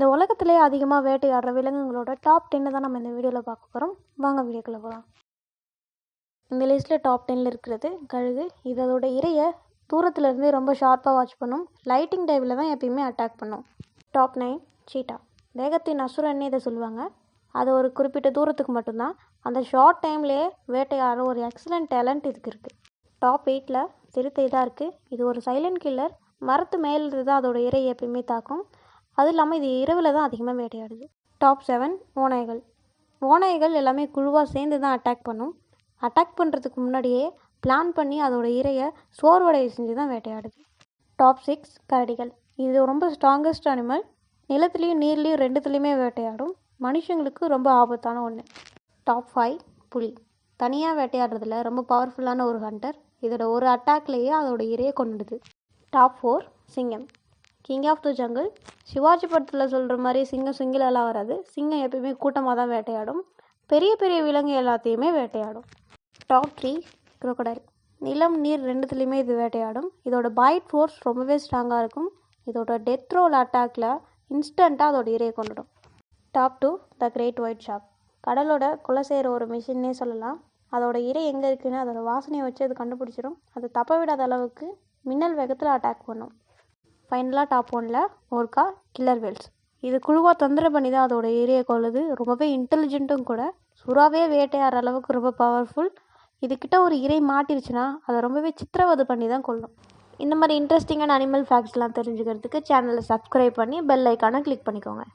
இந்த உலகத்திலே அதிகமாக வேட்டையாடுற விலங்குகளோட டாப் 10 தான் நம்ம இந்த வீடியோவில் பார்க்க போகிறோம். வாங்க வீடியோக்குள்ளே போகலாம். இந்த லிஸ்ட்டில் டாப் 10 இருக்கிறது கழுகு. இதோட இரையை தூரத்துலேருந்து ரொம்ப ஷார்ப்பாக வாட்ச் பண்ணும். லைட்டிங் டைமில் தான் எப்பயுமே அட்டாக் பண்ணும். டாப் 9 சீட்டா. வேகத்தின் அசுரன்னே இதை சொல்லுவாங்க. அது ஒரு குறிப்பிட்ட தூரத்துக்கு மட்டும்தான். அந்த ஷார்ட் டைம்லேயே வேட்டையாடுற ஒரு எக்ஸலண்ட் டேலண்ட் இதுக்கு இருக்குது. டாப் 8 சிறுத்தை தான் இருக்குது. இது ஒரு சைலண்ட் கில்லர். மரத்து மேலிருந்து தான் அதோட இரையை எப்பயுமே தாக்கும். அதுவும் இல்லாமல் இது இரவில் தான் அதிகமாக வேட்டையாடுது. டாப் 7 ஓநாய்கள். ஓநாய்கள் எல்லாமே குழுவாக சேர்ந்து தான் அட்டாக் பண்ணும். அட்டாக் பண்ணுறதுக்கு முன்னாடியே பிளான் பண்ணி அதோட இரையை சோர்வடைய செஞ்சு தான் வேட்டையாடுது. டாப் 6 கரடிகள். இது ரொம்ப ஸ்ட்ராங்கஸ்ட் அனிமல். நிலத்துலேயும் நீர்லேயும் ரெண்டுத்துலேயுமே வேட்டையாடும். மனுஷங்களுக்கு ரொம்ப ஆபத்தான ஒன்று. டாப் 5 புலி. தனியாக வேட்டையாடுறதுல ரொம்ப பவர்ஃபுல்லான ஒரு ஹண்டர். இதோட ஒரு அட்டாக்லேயே அதோட இரையை கொண்டுடுது. டாப் 4 சிங்கம். King of the jungle. Sivaji படத்தில் சொல்கிற மாதிரி சிங்கம் சிங்கிளெல்லாம் வராது. சிங்கம் எப்பயுமே கூட்டமாக தான் வேட்டையாடும். பெரிய பெரிய விலங்கு எல்லாத்தையுமே வேட்டையாடும். Top 3 crocodile. நிலம் நீர் ரெண்டுத்துலேயுமே இது வேட்டையாடும். இதோட பைட் ஃபோர்ஸ் ரொம்பவே ஸ்ட்ராங்காக இருக்கும். இதோட டெத் ரோல் அட்டாக்ல இன்ஸ்டண்ட்டாக அதோட இரையை கொண்டுடும். Top 2 the great white shark. கடலோட கொலை செய்கிற ஒரு மிஷின்னே சொல்லலாம். அதோட இரை எங்கே இருக்குன்னு அதோட வாசனையை வச்சு அது கண்டுபிடிச்சிடும். அது தப்ப விடாத அளவுக்கு மின்னல் வேகத்தில் அட்டாக் பண்ணும். ஃபைனலாக டாப் 1 ஓர்கா கில்லர் வேல்ஸ். இது குழுவாக தொந்தரவு பண்ணி தான் அதோட இரையை கொள்ளுது. ரொம்பவே இன்டெலிஜென்ட்டும் கூட. சுறாவே வேட்டையாடுற அளவுக்கு ரொம்ப பவர்ஃபுல். இதுக்கிட்ட ஒரு இரை மாட்டிருச்சுன்னா அதை ரொம்பவே சித்திரவதை பண்ணி தான் கொள்ளும். இந்த மாதிரி இன்ட்ரெஸ்டிங்கான அனிமல் ஃபேக்ட்ஸ்லாம் தெரிஞ்சுக்கிறதுக்கு சேனலை சப்ஸ்கிரைப் பண்ணி பெல் ஐக்கானை கிளிக் பண்ணிக்கோங்க.